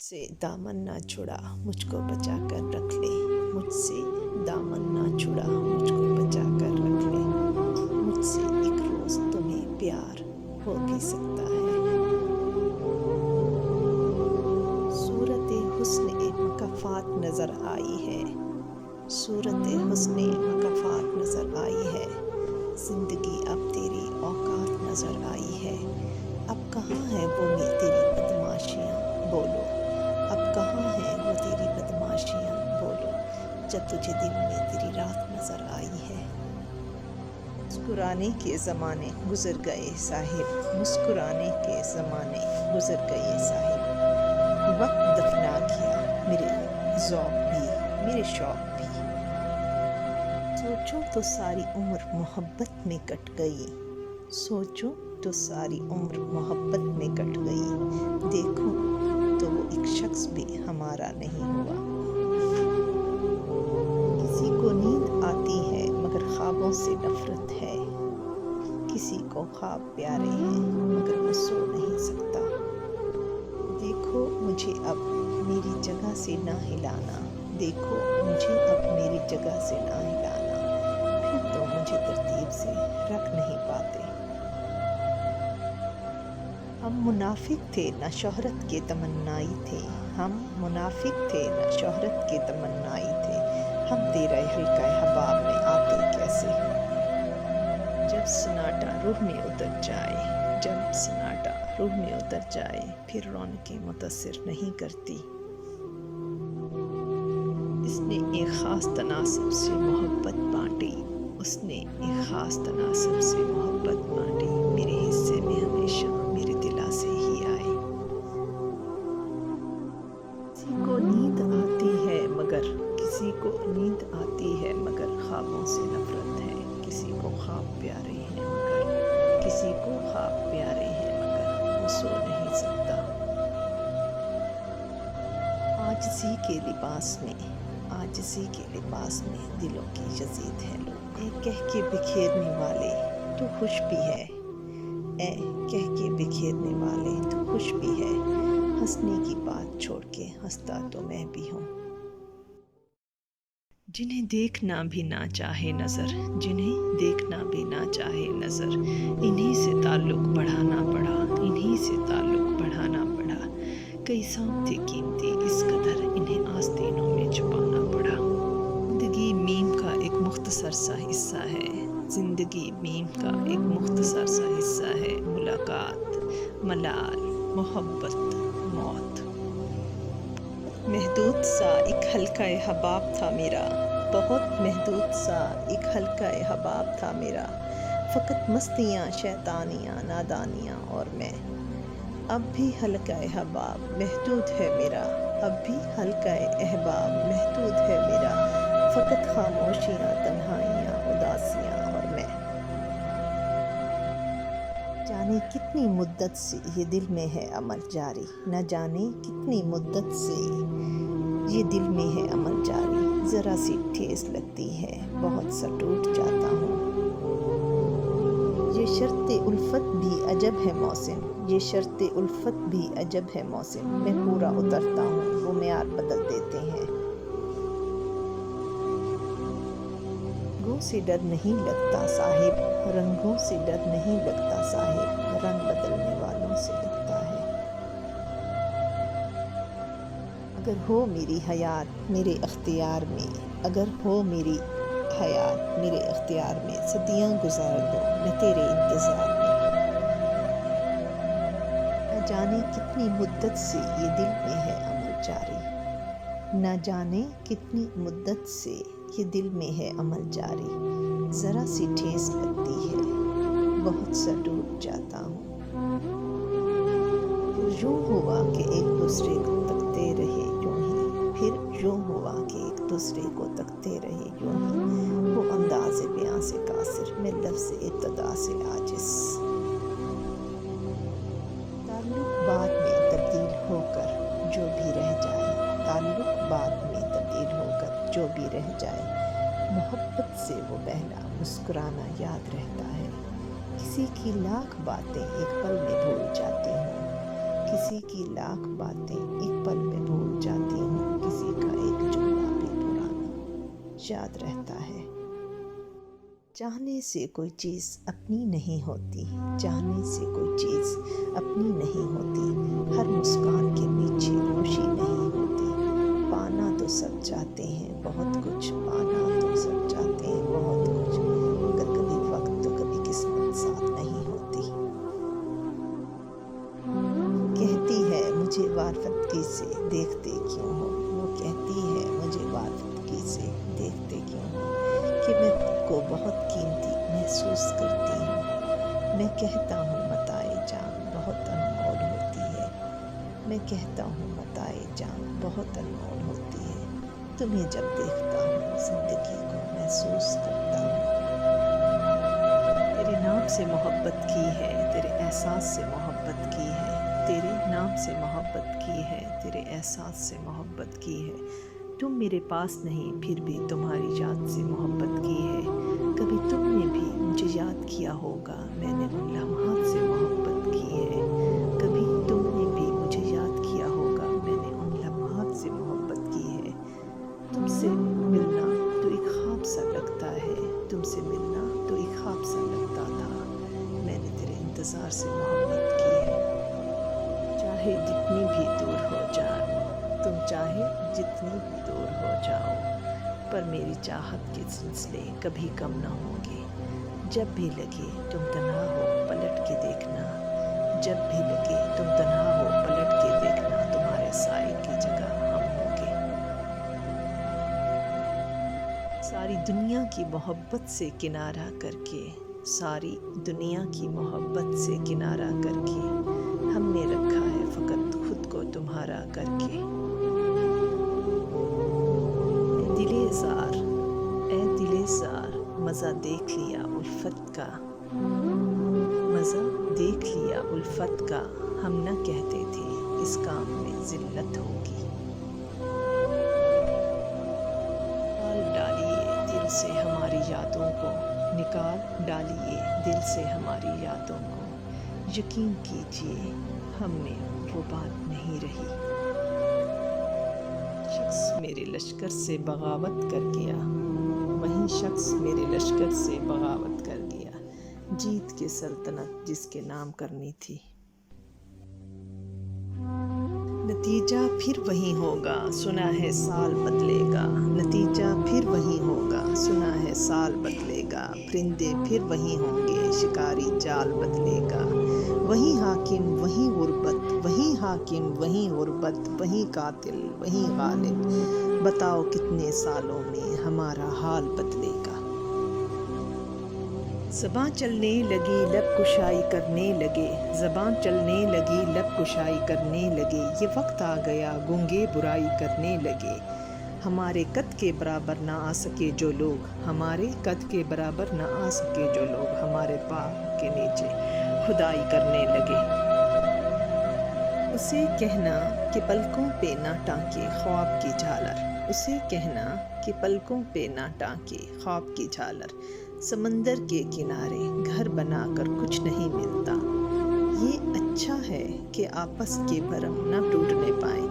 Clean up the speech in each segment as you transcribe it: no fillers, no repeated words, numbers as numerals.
मुझसे दामन ना छुड़ा, मुझको बचा कर रख ले। मुझसे दामन ना छुड़ा, मुझको बचा कर रख ले। मुझसे एक रोज़ तुम्हें प्यार हो भी सकता है। सूरत हुस्न मकफ़ात नज़र आई है, सूरत हुस्न मकफ़ात नज़र आई है। ज़िंदगी अब तेरी औकात नज़र आई है। अब कहाँ है वो तेरी बदमाशियाँ, बोलो। अब कहाँ है वो तेरी बदमाशियाँ, बोलो। जब तुझे दिन में तेरी रात नज़र आई है। मुस्कुराने के ज़माने गुज़र गए साहिब, मुस्कुराने के ज़माने गुज़र गए साहिब। वक्त दफना किया मेरे ज़ौक़ भी, मेरे शौक़ भी। सोचो तो सारी उम्र मोहब्बत में कट गई, सोचो तो सारी उम्र मोहब्बत में कट गई। देखो तो वो एक शख्स भी हमारा नहीं हुआ। किसी को नींद आती है मगर ख्वाबों से नफरत है। किसी को ख्वाब प्यारे हैं मगर वो सो नहीं सकता। देखो मुझे अब मेरी जगह से ना हिलाना, देखो मुझे अब मेरी जगह से ना हिलाना। फिर तो मुझे तरतीब से रख नहीं पाते। हम मुनाफिक थे न शोहरत के तमन्नाई थे, हम मुनाफिक थे न शोहरत के तमन्नाई थे। हम तेरा हल्का हबाब में आते कैसे। जब सन्नाटा रूह में उतर जाए, जब सन्नाटा रूह में उतर जाए, फिर रौनकें मुतासिर नहीं करती। इसने एक ख़ास तनासब से मोहब्बत बांटी, उसने एक ख़ास तनासब से मोहब्बत बांटी। मेरे हिस्से में हमेशा मेरे दिला से ही आए। किसी को नींद आती है मगर, किसी को नींद आती है मगर ख्वाबों से नफरत है। किसी को ख्वाब प्यारे हैं मगर, किसी को ख्वाब प्यारे हैं मगर वो सो नहीं सकता। आजिज़ी के लिबास में, आजिज़ी के लिबास में दिलों की यज़ीद है लोग। ए कह के बिखेरने वाले तू खुश भी है, ए कह के बिखेरने वाले तू खुश भी है। हंसने की बात छोड़ के हंसता तो मैं भी हूँ। जिन्हें देखना भी ना चाहे नज़र, जिन्हें देखना भी ना चाहे नज़र, इन्हीं से ताल्लुक़ बढ़ाना पड़ा, इन्हीं से ताल्लुक़ बढ़ाना पड़ा। कई सांप थे कीमती इस कदर, इन्हें आस्तीनों में छुपाना पड़ा। ज़िंदगी मीम का एक मुख्तसर सा हिस्सा है, ज़िंदगी मीम का एक मुख्तसर सा हिस्सा है। मुलाकात, मलाल, मोहब्बत, मौत। महदूद सा एक हल्का हबाब था मेरा, बहुत महदूद सा एक हल्का हबाब था मेरा। फ़कत मस्तियाँ, शैतानियाँ, नादानियाँ और मैं। अब भी हल्का हबाब महदूद है मेरा, अब भी हल्का अहबाब महदूद है मेरा। फ़कत खामोशियाँ, तन्हाइयाँ, उदासियाँ और मैं। जाने कितनी मुद्दत से ये दिल में है अमल जारी, न जाने कितनी मुद्दत से ये दिल में है अमल जारी। ज़रा सी ठेस लगती है, बहुत सा टूट जाता हूँ। ये शर्ते उल्फत भी अजब है मौसिम, ये शर्ते उल्फत भी अजब है मौसिम। मैं पूरा उतरता हूँ, वो म्यार बदल देते हैं। रंगों से डर नहीं लगता साहिब, रंगों से डर नहीं लगता साहिब। रंग बदलने वालों से लगता है। अगर हो मेरी हयात मेरे अख्तियार में, अगर हो मेरी हयात मेरे अख्तियार में, सदियाँ गुजार दो मैं तेरे इंतज़ार में। न जाने कितनी मुद्दत से ये दिल में है अमल जारी, न जाने कितनी मुद्दत से ये दिल में है अमल जारी। ज़रा सी ठेस लगती है, बहुत सा टूट जाता हूँ। फिर यूँ हुआ कि एक दूसरे को तकते रहे यूँ ही, फिर यूँ हुआ कि एक दूसरे को तकते रहे यूँ ही। वो अंदाज़े बयां से कासिर, मैं लफ्ज़ इब्तिदा से आजिज़। ताल्लुक़ बाद में तब्दील होकर जो भी रह जाए, ताल्लुक़ बाद में तब्दील होकर जो भी रह जाए। मोहब्बत से वो पहला मुस्कुराना याद रहता है। किसी की लाख बातें एक पल में भूल जाती हूँ, किसी की लाख बातें एक पल पल में भूल जाती हूँ, किसी का एक जुमला भी पुराना याद रहता है। चाहने से कोई चीज़ अपनी नहीं होती, चाहने से कोई चीज़ अपनी नहीं होती, हर मुस्कान के पीछे खुशी नहीं होती। पाना तो सब चाहते हैं बहुत कुछ, पाना तो सब चाहते हैं बहुत कुछ, मगर कभी वक्त तो कभी किस्मत साथ नहीं होती। कहती है मुझे वारफतगी से देखते क्यों हो, वो कहती है मुझे वारफतगी से देखते क्यों हो, कि मैं खुद को बहुत कीमती महसूस करती हूँ। मैं कहता हूँ मताए जान बहुत अनमोल होती है, मैं कहता हूँ मताए जान बहुत अनमोल होती है। तुम्हें जब देखता हूँ जिंदगी को महसूस करता हूँ। तेरे नाम से मोहब्बत की है, तेरे एहसास से मोहब्बत की है, तेरे नाम से मोहब्बत की है, तेरे एहसास से मोहब्बत की है। तुम मेरे पास नहीं फिर भी तुम्हारी याद से मोहब्बत की है। कभी तुमने भी मुझे याद किया होगा, मैंने उन लम्हात से मोहब्बत की है। कभी तुमने भी मुझे याद किया होगा, मैंने उन लम्हात से मोहब्बत की है। तुमसे मिलना तो एक ख्वाब सा लगता है, तुमसे मिलना तो एक ख्वाब सा लगता था। मैंने तेरे इंतज़ार से मोहब्बत की है। चाहे जितनी भी दूर हो जाए, तुम चाहे जितनी भी दूर हो जाओ, पर मेरी चाहत के सिलसिले कभी कम न होंगे। जब भी लगे तुम तन्हा हो पलट के देखना, जब भी लगे तुम तन्हा हो पलट के देखना, तुम्हारे साए की जगह हम होंगे। सारी दुनिया की मोहब्बत से किनारा करके, सारी दुनिया की मोहब्बत से किनारा करके, हमने रखा है फ़कत खुद को तुम्हारा करके। ए दिले ज़ार मज़ा देख लिया उल्फत का, मज़ा देख लिया उल्फत का, हम न कहते थे इस काम में ज़िल्लत होगी। निकाल डालिए दिल से हमारी यादों को, निकाल डालिए दिल से हमारी यादों को, यकीन कीजिए हमने वो बात नहीं रही। शख्स मेरे लश्कर से बगावत कर गया, वही शख्स मेरे लश्कर से बगावत कर गया, जीत के सल्तनत जिसके नाम करनी थी। नतीजा फिर वही होगा, सुना है साल बदलेगा, नतीजा फिर वही होगा, सुना है साल बदलेगा, परिंदे फिर वही होंगे, शिकारी जाल बदलेगा, वही हाकिम वही गुर्बत, वही हाकिम वही गुर्बत, वही कातिल वही गालिब, बताओ कितने सालों में हमारा हाल बदलेगा। ज़बां चलने लगी लब कुशाई करने लगे, ज़बां चलने लगी लब कुशाई करने लगे, ये वक्त आ गया गूंगे बुराई करने लगे। हमारे कद के बराबर ना आ सके जो लोग, हमारे कद के बराबर ना आ सके जो लोग, हमारे पाँव के नीचे खुदाई करने लगे। उसे कहना कि पलकों पे ना टांके ख्वाब की झालर, उसे कहना कि पलकों पे ना टांके ख्वाब की झालर, समंदर के किनारे घर बनाकर कुछ नहीं मिलता। ये अच्छा है कि आपस के भरम ना टूटने पाए,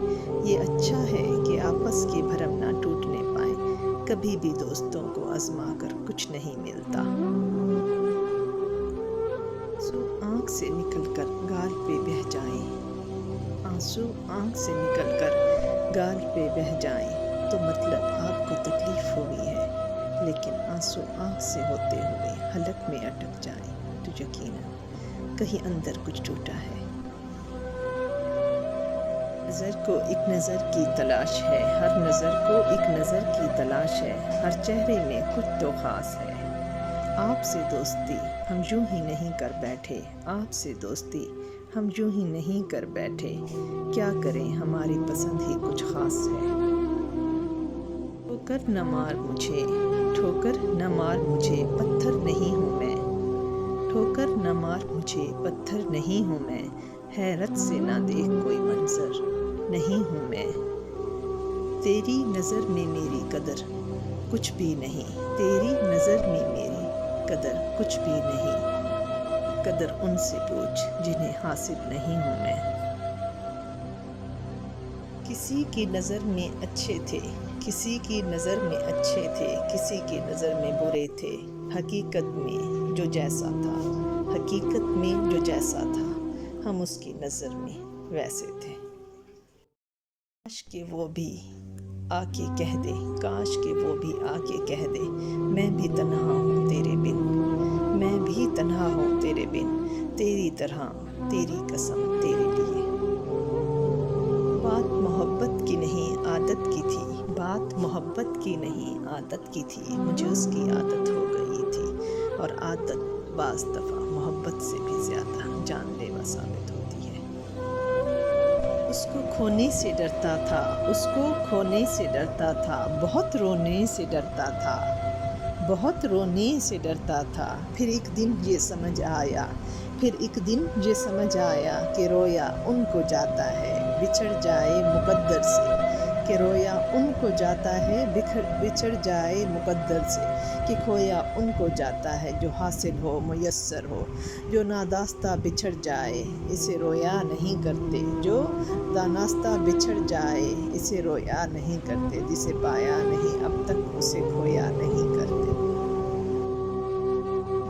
ये अच्छा है कि आपस के भरम ना टूटने पाए, कभी भी दोस्तों को आजमा कर कुछ नहीं मिलता। आंसू आँख से निकलकर गाल पे बह जाएं, आंसू आँख से निकलकर गाल पे बह जाएं, तो मतलब आपको तकलीफ हुई है, लेकिन आंसू आँख से होते हुए हलक में अटक जाएं, तो यकीनन कहीं अंदर कुछ टूटा है। नज़र को एक नज़र की तलाश है, हर नज़र को एक नज़र की तलाश है, हर चेहरे में कुछ तो ख़ास है। आपसे दोस्ती हम यूं ही नहीं कर बैठे, आपसे दोस्ती हम यूं ही नहीं कर बैठे, क्या करें हमारी पसंद ही कुछ ख़ास है। ठोकर न मार मुझे, ठोकर न मार मुझे, पत्थर नहीं हूँ मैं, ठोकर न मार मुझे, पत्थर नहीं हूँ मैं, हैरत से ना देख कोई मंजर नहीं हूँ मैं। तेरी नज़र में मेरी कदर कुछ भी नहीं, तेरी नज़र में मेरी कदर कुछ भी नहीं, कदर उनसे पूछ जिन्हें हासिल नहीं हूँ मैं। किसी की नज़र में अच्छे थे, किसी की नज़र में अच्छे थे, किसी की नज़र में बुरे थे। हकीकत में जो जैसा था, हकीकत में जो जैसा था, हम उसकी नज़र में वैसे थे। काश कि वो भी आके कह दे, काश कि वो भी आके कह दे, मैं भी तन्हा हूँ तेरे बिन, मैं भी तन्हा हूँ तेरे बिन, तेरी तरह, तेरी कसम तेरे लिए। बात मोहब्बत की नहीं आदत की थी, बात मोहब्बत की नहीं आदत की थी, मुझे उसकी आदत हो गई थी। और आदत बाज़ दफ़ा मोहब्बत से भी ज़्यादा जानलेवा साबित होती है। उसको खोने से डरता था, उसको खोने से डरता था, बहुत रोने से डरता था, बहुत रोने से डरता था। फिर एक दिन ये समझ आया, फिर एक दिन ये समझ आया कि रोया उनको जाता है बिछड़ जाए मुकद्दर से, कि रोया उनको जाता है बिछड़ जाए मुकद्दर से, कि खोया उनको जाता है जो हासिल हो मुयस्सर हो, जो नादास्ता बिछड़ जाए इसे रोया नहीं करते, जो दानास्ता बिछड़ जाए इसे रोया नहीं करते, जिसे पाया नहीं अब तक उसे खोया नहीं करते।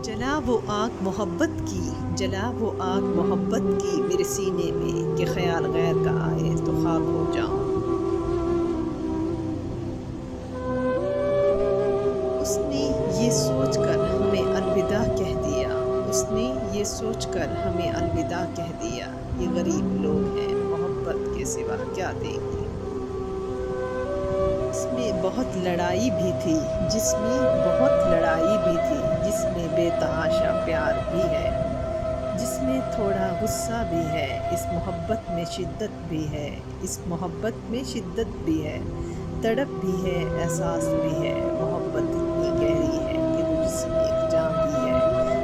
जला वो आग मोहब्बत की, जला वो आग मोहब्बत की मेरे सीने में, कि ख्याल गैर का आए तो खाक हो जाऊं। उसने ये सोचकर हमें अलविदा कह दिया, उसने ये सोचकर हमें अलविदा कह दिया, ये गरीब लोग हैं मोहब्बत के सिवा क्या देंगे। जिसमें बहुत लड़ाई भी थी, जिसमें बहुत लड़ाई भी थी, जिसमें बेतहाशा प्यार भी है, जिसमें थोड़ा गुस्सा भी है, इस मोहब्बत में शिद्दत भी है, इस मोहब्बत में शिद्दत भी है, तड़प भी है, एहसास भी है। मोहब्बत इतनी गहरी है कि वो जिस्म एक जान भी है,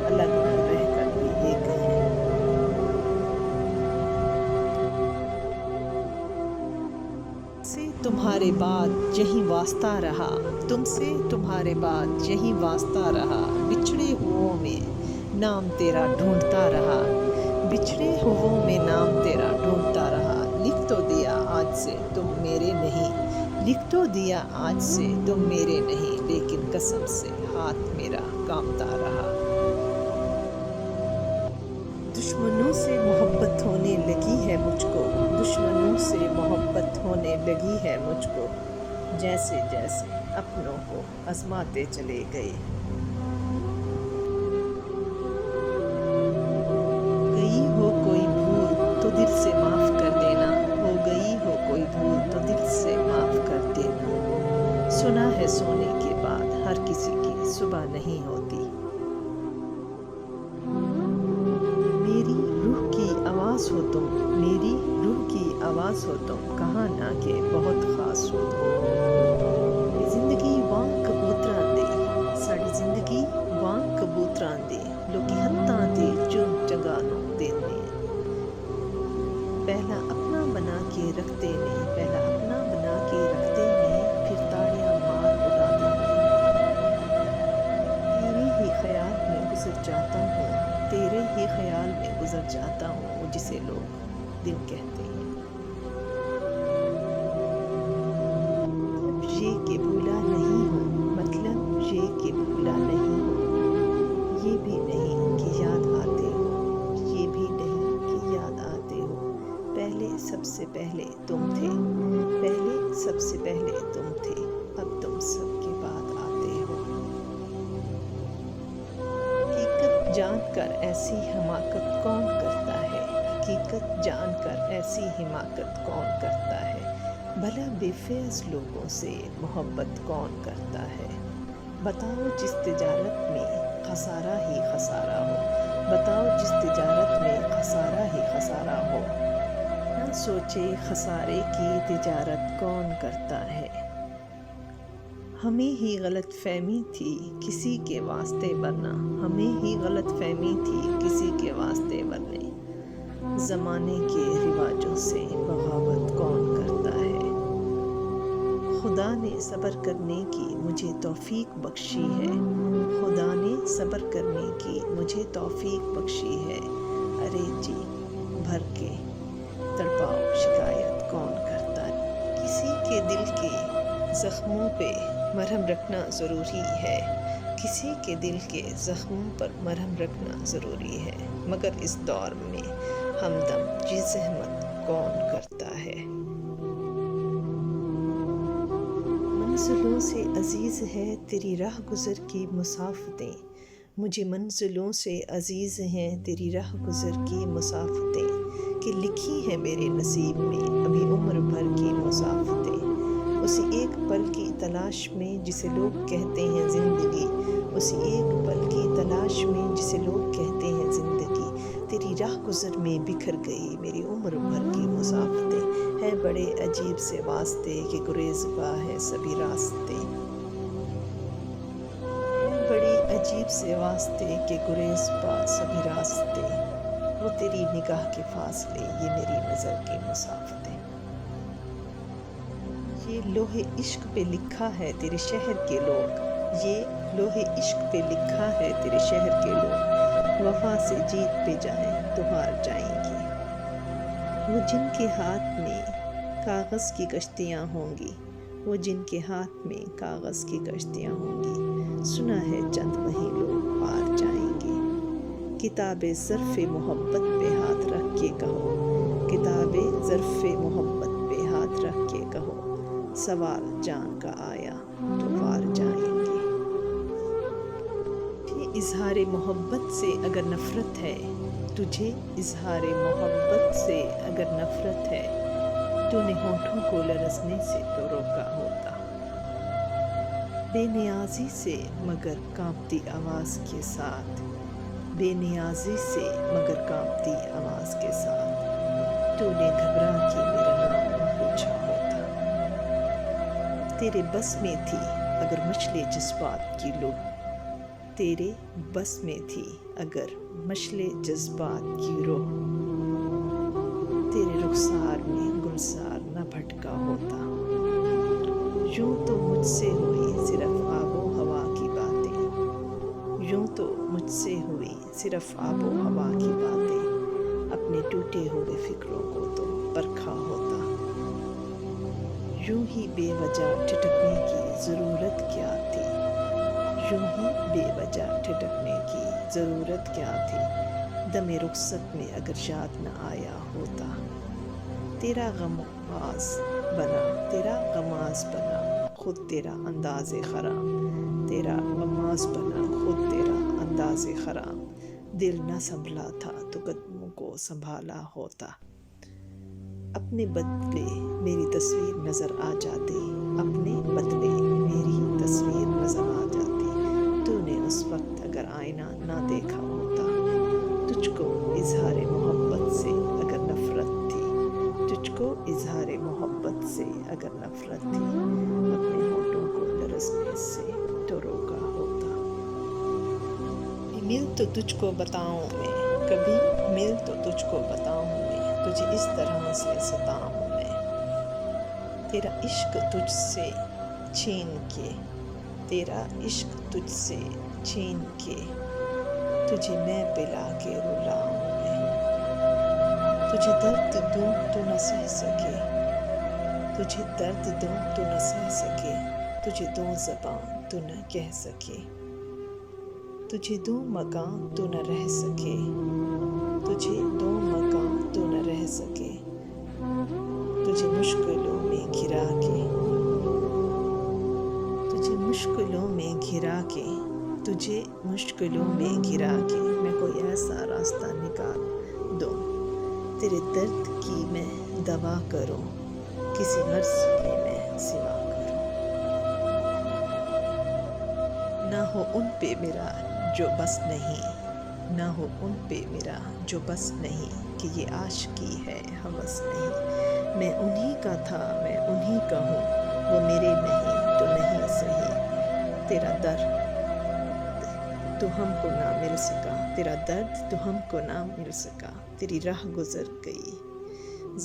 अलग रह कर भी एक है। तुम्हारे बाद यही वास्ता रहा, तुमसे तुम्हारे बाद यही वास्ता रहा, बिछड़े हुओं में नाम तेरा ढूंढता रहा, बिछड़े हुओं में नाम तेरा ढूंढता रहा। लिख तो दिया आज से तुम मेरे नहीं, लिख तो दिया आज से तुम मेरे नहीं, लेकिन कसम से हाथ मेरा कांपता रहा। दुश्मनों से मोहब्बत होने लगी है मुझको, दुश्मनों से मोहब्बत होने लगी है मुझको, जैसे जैसे अपनों को आजमाते चले गए। गई हो कोई भूल तो दिल से माफ़ कर देना, हो गई हो कोई भूल तो दिल से माफ़ कर देना। सुना है सोने के बाद हर किसी की सुबह नहीं होती। मेरी रूह की आवाज़ हो तुम, मेरी रूह की आवाज़ हो तुम, कहाँ ना के बहुत ख़ास हो तुम। ज़िंदगी वांग कबूतरां दे, साड़ी ज़िंदगी वांग कबूतरां दे, लोकी हत्तां दे चुन चंगानों देने। पहला अपना बना के रखते ने, पहला अपना बना के रखते ने, फिर ताड़ियाँ मार उड़ा देंगे। तेरे ही ख्याल में गुजर जाता हूँ, तेरे ही ख्याल में गुजर जाता हूँ, जिसे लोग दिल कहते हैं। ये कि भूला नहीं हूँ, मतलब ये कि भूला नहीं हूँ, ये भी नहीं कि याद आते हो, ये भी नहीं कि याद आते हो। पहले सबसे पहले तुम थे, पहले सबसे पहले तुम थे, अब तुम सबके बाद आते हो। हकीकत जानकर ऐसी हिमाकत कौन करता है, हकीकत जानकर ऐसी हिमाकत कौन करता है, भला बेफैज़ लोगों से मोहब्बत कौन करता है। बताओ जिस तिजारत में खसारा ही खसारा हो, बताओ जिस तिजारत में खसारा ही खसारा हो, न सोचे खसारे की तिजारत कौन करता है। हमें ही गलत फहमी थी किसी के वास्ते वरना, हमें ही गलत फहमी थी किसी के वास्ते वरने, ज़माने के रिवाजों से बगावत कौन करता है। खुदा ने सब्र करने की मुझे तौफीक बख्शी है, खुदा ने सब्र करने की मुझे तौफीक बख्शी है। अरे जी भर के तड़पाओ शिकायत कौन करता है। کے دل کے زخموں پہ مرہم رکھنا ضروری ہے، کسی کے دل کے زخموں پر مرہم رکھنا ضروری ہے، مگر اس دور میں ہمدم یہ زحمت کون کرتا ہے؟ منزلوں سے عزیز ہے تیری راہ گزر کی مسافتیں، مجھے منزلوں سے عزیز ہیں تیری راہ گزر کی مسافتیں، کہ لکھی ہے میرے نصیب میں ابھی عمر بھر کی مسافتیں، اسی ایک پل کی تلاش میں جسے لوگ کہتے ہیں زندگی، اسی ایک پل کی تلاش میں جسے لوگ کہتے ہیں زندگی، تیری راہ گزر میں بکھر گئی میری عمر بھر کی مسافتیں، ہے بڑے عجیب سے واسطے کہ گریزگاہ ہے سبھی راستے، بڑی عجیب سے واسطے کہ گریز پا سبھی راستے، وہ تیری نگاہ کے فاصلے یہ میری نظر کی مسافتیں، یہ لوح عشق پہ لکھا ہے تیرے شہر کے لوگ، یہ لوح عشق پہ لکھا ہے تیرے شہر کے لوگ، وفا سے جیت پہ جائیں تو ہار جائیں گی، وہ جن کے ہاتھ میں کاغذ کی کشتیاں ہوں گی، وہ جن کے ہاتھ میں کاغذ کی کشتیاں ہوں گی، سنا ہے چند وہیں لوگ پار جائیں گے، کتاب ظرف محبت پہ ہاتھ رکھ کے کہو، کتاب ظرف محبت پہ ہاتھ رکھ کے کہو، سوال جان کا آیا تو پار جائیں گے، یہ اظہار محبت سے اگر نفرت ہے، تجھے اظہار محبت سے اگر نفرت ہے، تو نے ہونٹوں کو لرزنے سے تو روکا ہوتا، بے نیازی سے مگر کانپتی آواز کے ساتھ، بے نیازی سے مگر کانپتی آواز کے ساتھ، تو نے گھبرا کے میرا نام پوچھا ہوتا، تیرے بس میں تھی اگر مچھلے جذبات کی لو، تیرے بس میں تھی اگر مشعلِ جذبات کی روح، تیرے رخسار میں گلزار نہ بھٹکا ہوتا، یوں تو مجھ سے ہوئی صرف آب و ہوا کی باتیں، یوں تو مجھ سے ہوئی صرف آب و ہوا کی باتیں، اپنے ٹوٹے ہوئے فکروں کو تو پرکھا ہوتا، یوں ہی بے وجہ ٹھٹکنے کی ضرورت کیا تھی، یوں ہی بے وجہ ٹھٹکنے کی ضرورت کیا تھی، دم رخصت میں اگر یاد نہ آیا ہوتا، تیرا غماز بنا تیرا غماز بنا خود تیرا انداز خرام، تیرا غماز بنا خود تیرا انداز خرام، دل نہ سنبھلا تھا تو قدموں کو سنبھالا ہوتا، اپنے بدلے میری تصویر نظر آ جاتی، اپنے بدلے میری تصویر نظر آ جاتی، تو نے اس وقت اگر آئینہ نہ دیکھا ہوتا، تجھ کو اظہار محبت سے اگر نفرت تھی، تجھ کو اظہار محبت سے اگر نفرت تھی، اپنے ہونٹوں کو لرزنے سے تو روکا ہوتا، مل تو تجھ کو بتاؤں میں، کبھی مل تو تجھ کو بتاؤں میں، تجھے اس طرح سے ستاؤں میں، تیرا عشق تجھ سے چھین کے، تیرا عشق تجھ سے چھین کے، تجھے میں پلا کے رلاؤں میں، تجھے درد دوں تو نہ سہ سکے، تجھے درد دوں تو نہ سہ سکے، تجھے دوں زبان تو نہ کہہ سکے، تجھے دوں مکان تو نہ رہ سکے، تجھے دوں مکان تو نہ رہ سکے، تجھے مشکلوں میں گھرا کے، تجھے مشکلوں میں گھرا کے، تجھے مشکلوں میں گھرا کے، میں کوئی ایسا راستہ نکال دوں، تیرے درد کی میں دوا کروں، کسی غرض کی میں سوا کروں، نہ ہو ان پہ میرا جو بس نہیں، نہ ہو ان پہ میرا جو بس نہیں، کہ یہ عاشقی ہے ہوس نہیں، میں انہی کا تھا میں انہی کا ہوں، وہ میرے نہیں تو نہیں سہی، تیرا درد تو ہم کو نہ مل سکا، تیرا درد تو ہم کو نہ مل سکا، تیری راہ گزر گئی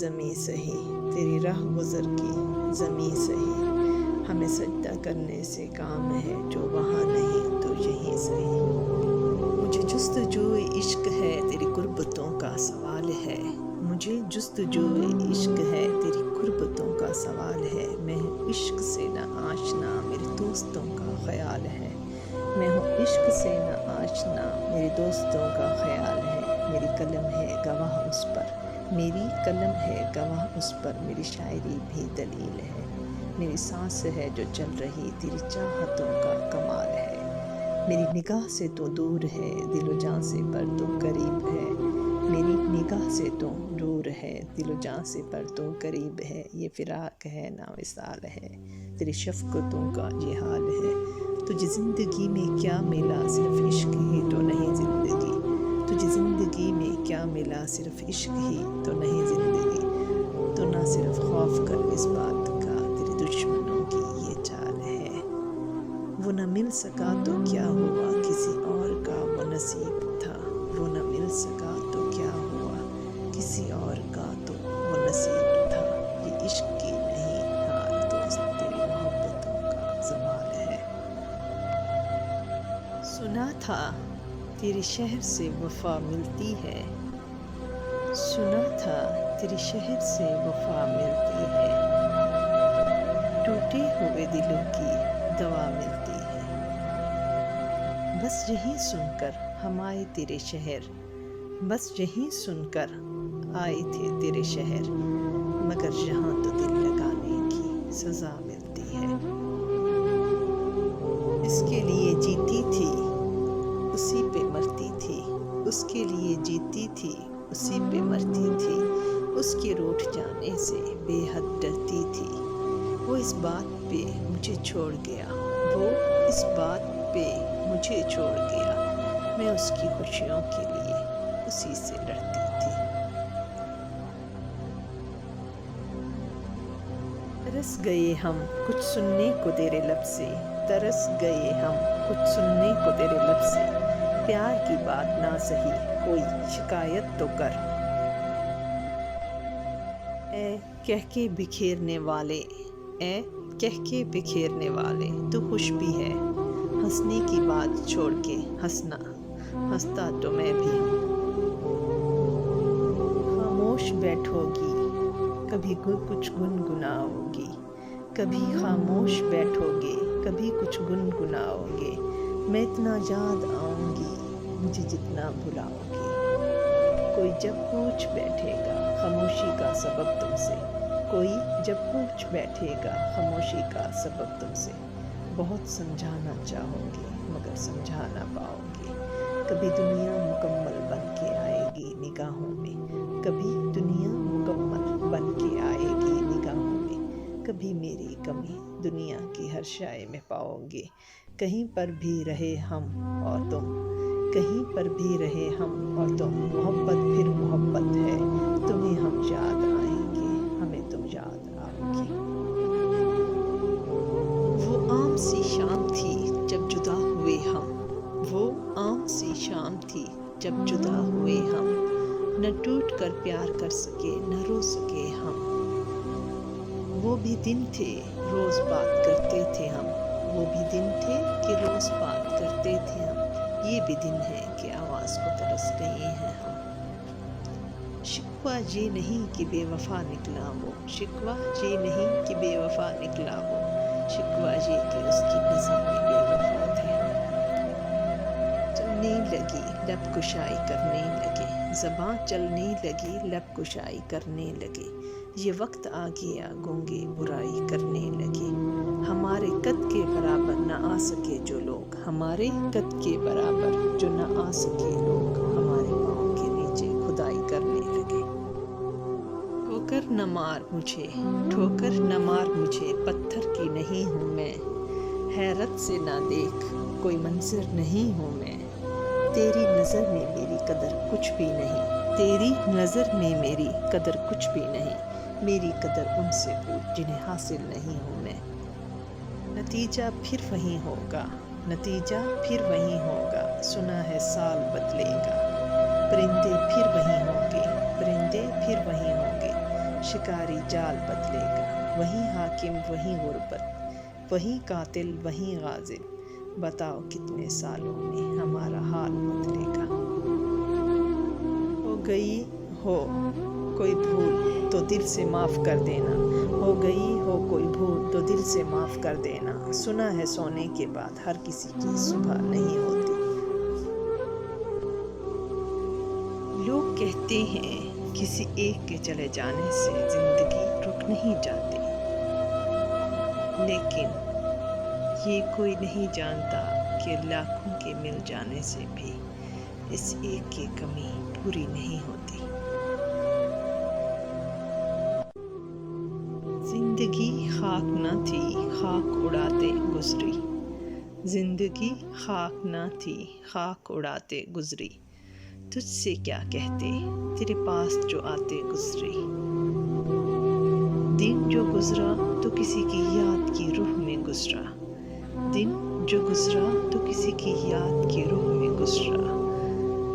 زمیں سہی، تیری راہ گزر گئی زمیں سہی، ہمیں سجدہ کرنے سے کام ہے جو وہاں نہیں تو یہیں سہی، مجھے جستجوئے عشق ہے تیری قربتوں کا سوال ہے، مجھے جستجوئے عشق ہے تیری قربتوں کا سوال ہے، میں عشق سے نہ آشنا میرے دوستوں کا خیال ہے، میں ہوں عشق سے نہ آشنا میرے دوستوں کا خیال ہے، میری قلم ہے گواہ اس پر، میری قلم ہے گواہ اس پر، میری شاعری بھی دلیل ہے، میری سانس ہے جو چل رہی تیری چاہتوں کا کمال ہے، میری نگاہ سے تو دور ہے دل و جاں سے پر تو قریب ہے، میری نگاہ سے تو دور ہے دل و جاں سے پر تو قریب ہے، یہ فراق ہے نا وصال ہے، تیری شفقتوں کا یہ حال ہے، تجھے زندگی میں کیا ملا صرف عشق ہی تو نہیں زندگی، تجھے زندگی میں کیا ملا صرف عشق ہی تو نہیں زندگی، تو نہ صرف خوف کر اس بات کا تیرے دشمنوں کی یہ چال ہے، وہ نہ مل سکا تو کیا ہوا کسی اور کا وہ نصیب تھا، وہ نہ مل سکا تو کیا ہوا کسی اور کا تو وہ نصیب تھا، یہ عشق کی نہیں حال دوست تیری محبتوں کا زوال ہے، سنا تھا تیرے شہر سے وفا ملتی ہے، سنا تھا تیرے شہر سے وفا ملتی ہے، ٹوٹے ہوئے دلوں کی دوا ملتی ہے، بس یہی سن کر ہم آئے تیرے شہر، بس یہی سن کر آئے تھے تیرے شہر، مگر یہاں تو دل لگانے کی سزا ملتی ہے، اس کے لیے جیتی تھی اسی پہ مرتی تھی، اس کے لیے جیتی تھی اسی پہ مرتی تھی، اس کے روٹھ جانے سے بے حد ڈرتی تھی، وہ اس بات پہ مجھے چھوڑ گیا، وہ اس بات پہ مجھے چھوڑ گیا، میں اس کی خوشیوں کے لیے اسی سے لڑتی تھی، ترس گئے ہم کچھ سننے کو تیرے لب سے، ترس گئے ہم کچھ سننے کو تیرے لب سے، پیار کی بات نہ سہی کوئی شکایت تو کر، اے کہہ کے بکھیرنے والے، اے کہہ کے بکھیرنے والے، تو خوش بھی ہے، ہنسنے کی بات چھوڑ کے ہنسنا، ہنستا تو میں بھی ہوں، خاموش بیٹھو گی کبھی کچھ گنگناؤ گی، کبھی خاموش بیٹھو گے کبھی کچھ گنگناؤ گے، میں اتنا یاد آؤں گی مجھے جتنا بھلاؤ گے، کوئی جب پوچھ بیٹھے گا خاموشی کا سبب تم سے، کوئی جب پوچھ بیٹھے گا خاموشی کا سبب تم سے، بہت سمجھانا چاہو گے مگر سمجھا نہ پاؤ گے، کبھی دنیا مکمل بن کے آئے گی نگاہوں میں، کبھی دنیا مکمل بن کے آئے گی نگاہوں میں، کبھی میری کمی دنیا کی ہر شے میں پاؤ گے، کہیں پر بھی رہے ہم اور تم، کہیں پر بھی رہے ہم اور تم، محبت پھر محبت ہے، تمہیں ہم یاد آئیں گے ہمیں تم یاد آؤ گی، وہ عام سی شام تھی جب جدا ہوئے ہم، وہ عام سی شام تھی جب جدا ہوئے ہم، نہ ٹوٹ کر پیار کر سکے نہ رو سکے ہم، وہ بھی دن تھے روز بات کرتے تھے ہم، وہ بھی دن تھے کہ روز بات کرتے تھے ہم، یہ بھی دن ہے کہ آواز کو ترس گئے ہیں ہم، شکوہ یہ نہیں کہ بے وفا نکلا وہ، شکوہ یہ نہیں کہ بے وفا نکلا وہ، شکوہ یہ کہ اس کی نظر میں بے وفا تھے ہم، چلنے لگی لب کشائی کرنے لگے، زباں چلنے لگی لب کشائی کرنے لگے، یہ وقت آ گیا گونگے برائی کرنے لگے، ہمارے قد کے برابر نہ آ سکے جو لوگ، ہمارے قد کے برابر جو نہ آ سکے لوگ، ہمارے پاؤں کے نیچے کھدائی کرنے لگے، ٹھوکر نہ مار مجھے ٹھوکر نہ مار مجھے، پتھر کی نہیں ہوں میں، حیرت سے نہ دیکھ کوئی منظر نہیں ہوں میں، تیری نظر میں میری قدر کچھ بھی نہیں، تیری نظر میں میری قدر کچھ بھی نہیں، میری قدر ان سے پوچھ جنہیں حاصل نہیں ہوں میں، نتیجہ پھر وہی ہوگا نتیجہ پھر وہی ہوگا، سنا ہے سال بدلے گا، پرندے پھر وہی ہوں گے پرندے پھر وہی ہوں گے، شکاری جال بدلے گا، وہی حاکم وہی غربت، وہی قاتل وہی غاضب، بتاؤ کتنے سالوں میں ہمارا حال بدلے گا، ہو گئی ہو کوئی بھول تو دل سے معاف کر دینا، ہو گئی ہو کوئی بھول تو تو دل سے معاف کر دینا. سنا ہے سونے کے بعد ہر کسی کی صبح نہیں ہوتی. لوگ کہتے ہیں کسی ایک کے چلے جانے سے زندگی رک نہیں جاتی، لیکن یہ کوئی نہیں جانتا کہ لاکھوں کے مل جانے سے بھی اس ایک کی کمی پوری نہیں ہوتی. زندگی خاک نہ تھی خاک اڑاتے گزری، زندگی خاک نہ تھی خاک اڑاتے گزری. تجھ سے کیا کہتے تیرے پاس جو آتے گزری. دن جو گزرا تو کسی کی یاد کی روح میں گزرا، دن جو گزرا تو کسی کی یاد کی روح میں گزرا.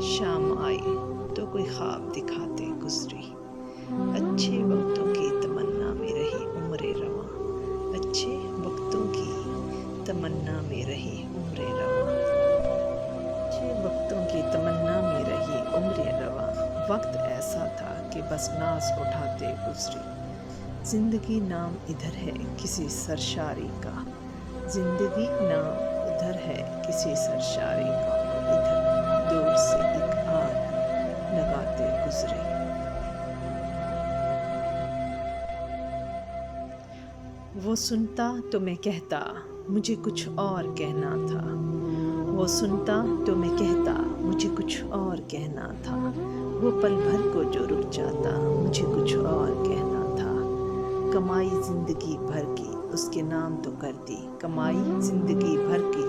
شام آئی تو کوئی خواب دکھاتے گزری. اچھے وقتوں کی تمنا میں رہی عمر رواں، اچھے وقتوں کی تمنا میں رہی عمر رواں، اچھے وقتوں کی تمنا میں رہی عمر رواں. وقت ایسا تھا کہ بس ناز اٹھاتے گزری. زندگی نام ادھر ہے کسی سرشاری کا، زندگی نام ادھر ہے کسی سرشاری کا. ادھر دور سے ایک آگ لگاتے گزری. وہ سنتا تو میں کہتا مجھے کچھ اور کہنا تھا، وہ سنتا تو میں کہتا مجھے کچھ اور کہنا تھا. وہ پل بھر کو جو رک جاتا مجھے کچھ اور کہنا تھا. کمائی زندگی بھر کی اس کے نام تو کرتی، کمائی زندگی بھر کی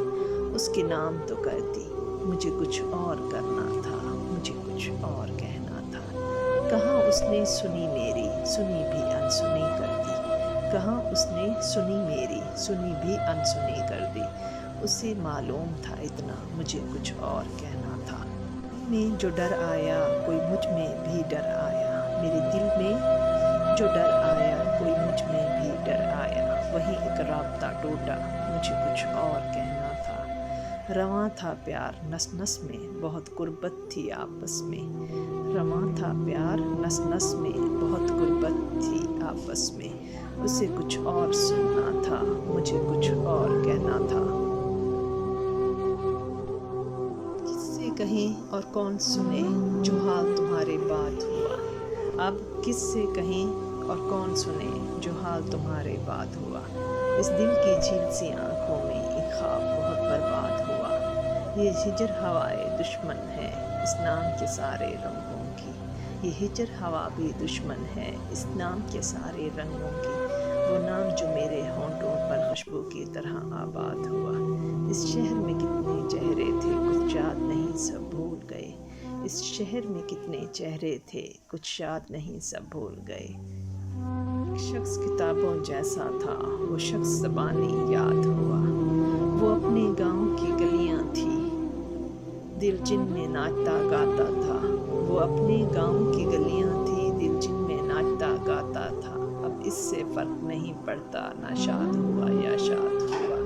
اس کے نام تو کرتی. مجھے کچھ اور کرنا تھا، مجھے کچھ اور کہنا تھا. کہاں اس نے سنی میری سنی بھی انسنی کر دی، کہاں اس نے سنی میری سنی بھی انسنی کر دی. اسے معلوم تھا اتنا مجھے کچھ اور کہنا تھا. میں جو ڈر آیا کوئی مجھ میں بھی ڈر آیا، میرے دل میں جو ڈر آیا کوئی مجھ میں بھی ڈر آیا. وہی ایک رابطہ ٹوٹا مجھے کچھ اور کہنا تھا. رواں تھا پیار نس نس میں بہت غربت تھی آپس میں، رواں تھا پیار نس نس میں بہت غربت تھی آپس میں. اسے کچھ اور سننا تھا مجھے کچھ اور کہنا تھا. کس سے کہیں اور کون سنے جو حال تمہارے بعد ہوا. اب کس سے کہیں اور کون سنے جو حال تمہارے بعد ہوا. اس دل کی جھیل سی آنکھوں میں ایک خواب بہت برباد ہوا. یہ ہجر ہوائے دشمن ہے اس نام کے سارے رنگوں کی، یہ ہجر ہوا بھی دشمن ہے اس نام کے سارے رنگوں کی. وہ نام جو میرے ہونٹوں پر خوشبو کی طرح آباد ہوا. اس شہر میں کتنے چہرے تھے کچھ یاد نہیں سب بھول گئے، اس شہر میں کتنے چہرے تھے کچھ یاد نہیں سب بھول گئے. ایک شخص کتابوں جیسا تھا وہ شخص زبانی یاد ہوا. وہ اپنے گاؤں کی گلیاں تھی دل جن میں ناچتا گاتا تھا. وہ اپنے گاؤں کی گلیاں تھی دل جن میں ناچتا گاتا تھا. اب اس سے فرق نہیں پڑتا نہ شاد ہوا یا شاد ہوا.